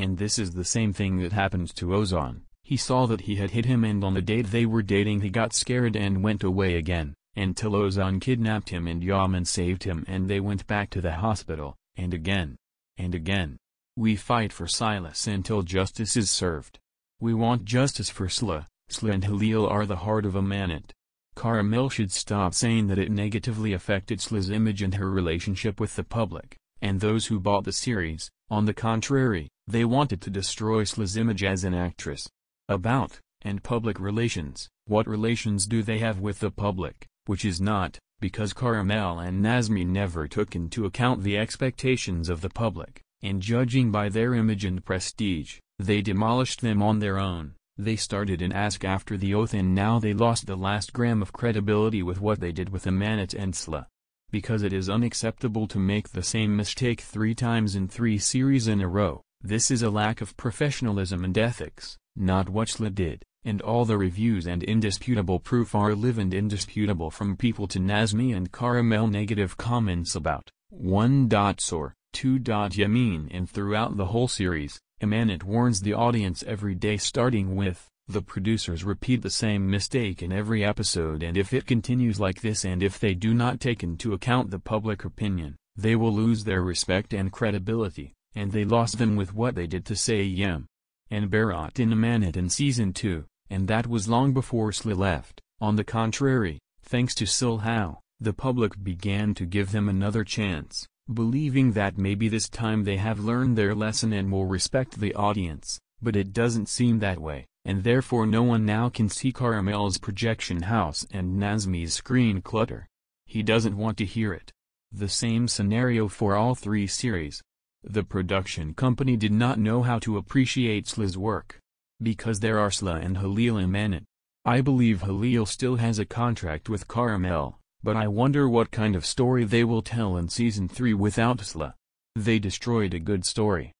And this is the same thing that happened to Ozan. He saw that he had hit him, and on the date they were dating he got scared and went away again, until Ozan kidnapped him and Yaman saved him, and they went back to the hospital, and again. And again. We fight for Silas until justice is served. We want justice for Sıla. Sıla and Halil are the heart of Emanet. Caramel should stop saying that it negatively affected Sıla's image and her relationship with the public, and those who bought the series. On the contrary, they wanted to destroy Sıla's image as an actress. About, and public relations, what relations do they have with the public, which is not, because Caramel and Nazmi never took into account the expectations of the public, and judging by their image and prestige, they demolished them on their own. They started an ask after the oath, and now they lost the last gram of credibility with what they did with Emanet and Sıla. Because it is unacceptable to make the same mistake 3 times in 3 series in a row. This is a lack of professionalism and ethics, not what Sıla did, and all the reviews and indisputable proof are live and indisputable from people to Nazmi and Caramel negative comments about 1.Sor, 2.Yamin, and throughout the whole series. Emanet warns the audience every day, starting with, the producers repeat the same mistake in every episode, and if it continues like this and if they do not take into account the public opinion, they will lose their respect and credibility, and they lost them with what they did to SehYam and Berat in Emanet in Season 2, and that was long before Sıla left. On the contrary, thanks to SehYam, the public began to give them another chance, believing that maybe this time they have learned their lesson and will respect the audience, but it doesn't seem that way, and therefore no one now can see Caramel's projection house and Nazmi's screen clutter. He doesn't want to hear it. The same scenario for all 3 series. The production company did not know how to appreciate Sıla's work. Because there are Sıla and Halil Emanet. I believe Halil still has a contract with Caramel. But I wonder what kind of story they will tell in Season 3 without Sıla. They destroyed a good story.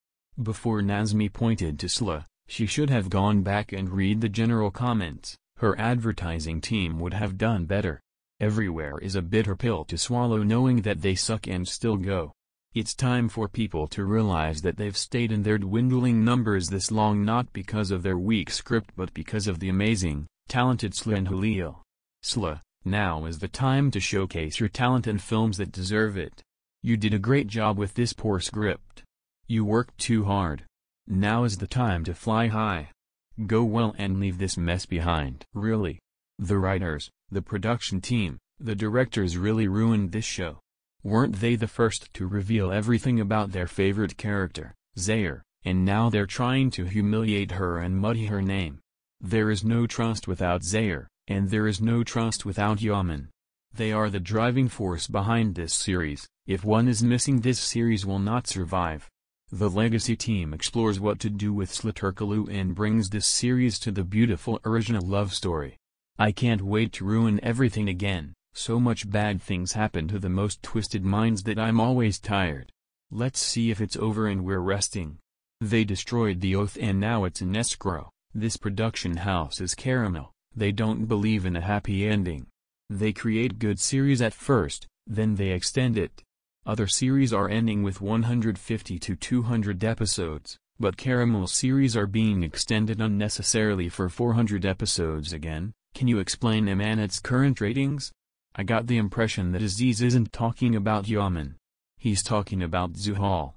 Before Nazmi pointed to Sıla, she should have gone back and read the general comments. Her advertising team would have done better. Everywhere is a bitter pill to swallow, knowing that they suck and still go. It's time for people to realize that they've stayed in their dwindling numbers this long not because of their weak script but because of the amazing, talented Sıla and Halil. Sıla, now is the time to showcase your talent in films that deserve it. You did a great job with this poor script. You worked too hard. Now is the time to fly high. Go well and leave this mess behind. Really. The writers, the production team, the directors really ruined this show. Weren't they the first to reveal everything about their favorite character, Seher, and now they're trying to humiliate her and muddy her name. There is no trust without Seher, and there is no trust without Yaman. They are the driving force behind this series. If one is missing, this series will not survive. The Legacy team explores what to do with Sıla Türkoğlu and brings this series to the beautiful original love story. I can't wait to ruin everything again. So much bad things happen to the most twisted minds that I'm always tired. Let's see if it's over and we're resting. They destroyed the oath and now it's in escrow. This production house is Caramel. They don't believe in a happy ending. They create good series at first, then they extend it. Other series are ending with 150 to 200 episodes, but Caramel series are being extended unnecessarily for 400 episodes again. Can you explain Emanet's current ratings? I got the impression that Aziz isn't talking about Yaman. He's talking about Zuhal.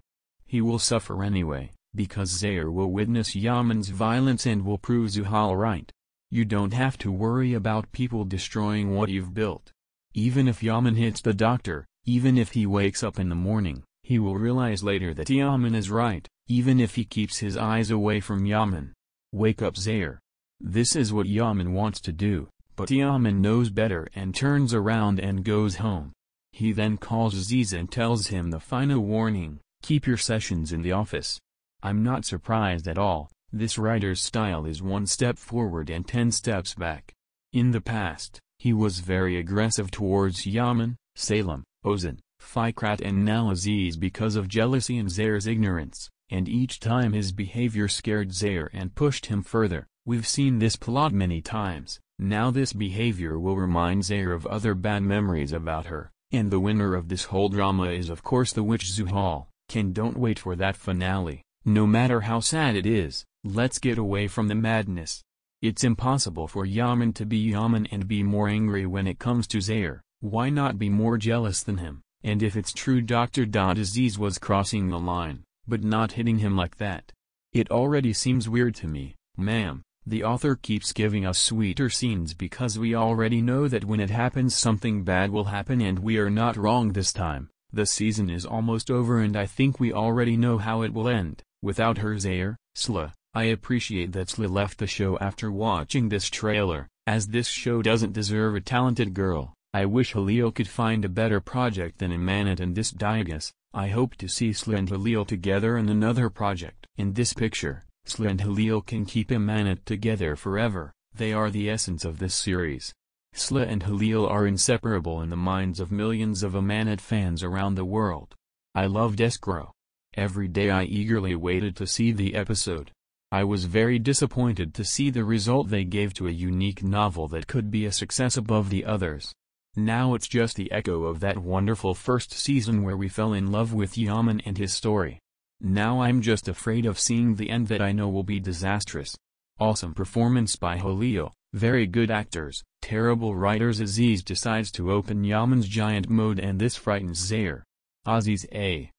He will suffer anyway, because Seher will witness Yaman's violence and will prove Zuhal right. You don't have to worry about people destroying what you've built. Even if Yaman hits the doctor, even if he wakes up in the morning, he will realize later that Yaman is right, even if he keeps his eyes away from Yaman. Wake up, Seher. This is what Yaman wants to do. But Yaman knows better and turns around and goes home. He then calls Aziz and tells him the final warning, keep your sessions in the office. I'm not surprised at all. This writer's style is 1 step forward and 10 steps back. In the past, he was very aggressive towards Yaman, SehYam, Ozan, Fikret and now Aziz because of jealousy and Seher's ignorance, and each time his behavior scared Seher and pushed him further. We've seen this plot many times. Now this behavior will remind Seher of other bad memories about her, and the winner of this whole drama is of course the witch Zuhal. Don't wait for that finale. No matter how sad it is, let's get away from the madness. It's impossible for Yaman to be Yaman and be more angry when it comes to Seher. Why not be more jealous than him? And if it's true Dr. Aziz was crossing the line, but not hitting him like that. It already seems weird to me, ma'am. The author keeps giving us sweeter scenes because we already know that when it happens something bad will happen, and we are not wrong this time. The season is almost over and I think we already know how it will end. Without her Seher, Sıla. I appreciate that Sıla left the show after watching this trailer, as this show doesn't deserve a talented girl. I wish Halil could find a better project than Emanet and this Dizisi. I hope to see Sıla and Halil together in another project. In this picture, Sıla and Halil can keep Emanet together forever. They are the essence of this series. Sıla and Halil are inseparable in the minds of millions of Emanet fans around the world. I loved Escrow. Every day I eagerly waited to see the episode. I was very disappointed to see the result they gave to a unique novel that could be a success above the others. Now it's just the echo of that wonderful first season where we fell in love with Yaman and his story. Now I'm just afraid of seeing the end that I know will be disastrous. Awesome performance by Halil, very good actors, terrible writers. Aziz decides to open Yaman's giant mode and this frightens Seher. Aziz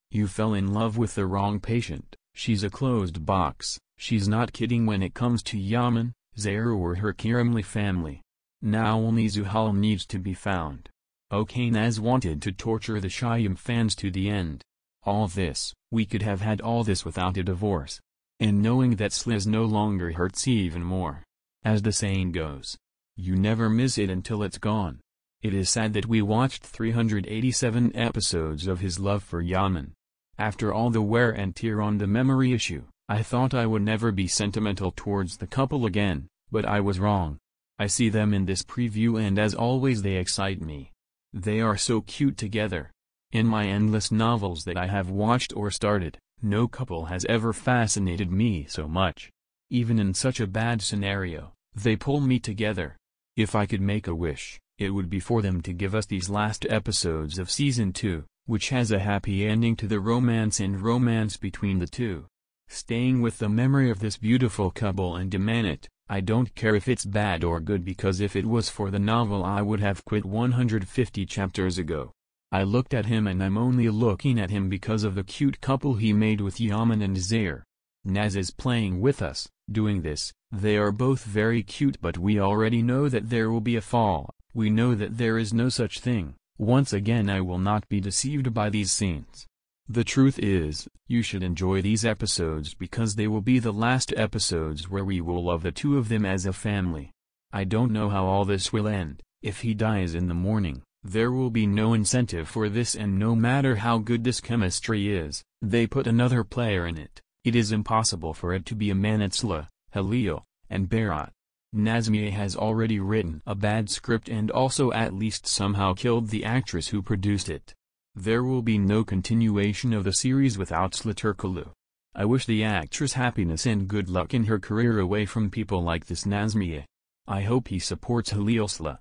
you fell in love with the wrong patient, she's a closed box. She's not kidding when it comes to Yaman, Seher or her Karimli family. Now only Zuhal needs to be found. Okay, Naz wanted to torture the SehYam fans to the end. All this, we could have had all this without a divorce. And knowing that Sıla no longer hurts even more. As the saying goes, you never miss it until it's gone. It is sad that we watched 387 episodes of his love for Yaman. After all the wear and tear on the memory issue, I thought I would never be sentimental towards the couple again, but I was wrong. I see them in this preview and as always they excite me. They are so cute together. In my endless novels that I have watched or started, no couple has ever fascinated me so much. Even in such a bad scenario, they pull me together. If I could make a wish, it would be for them to give us these last episodes of Season 2, which has a happy ending to the romance between the two. Staying with the memory of this beautiful couple and Emanet, I don't care if it's bad or good, because if it was for the novel I would have quit 150 chapters ago. I looked at him and I'm only looking at him because of the cute couple he made with Yaman and Seher. Naz is playing with us, doing this. They are both very cute, but we already know that there will be a fall. We know that there is no such thing. Once again I will not be deceived by these scenes. The truth is, you should enjoy these episodes because they will be the last episodes where we will love the two of them as a family. I don't know how all this will end. If he dies in the morning, there will be no incentive for this, and no matter how good this chemistry is, they put another player in it. It is impossible for it to be Emanet, Sıla, Halil, and Berat. Nazmiye has already written a bad script and also at least somehow killed the actress who produced it. There will be no continuation of the series without Sıla Türkoğlu. I wish the actress happiness and good luck in her career away from people like this Nazmiye. I hope he supports Halil Sıla.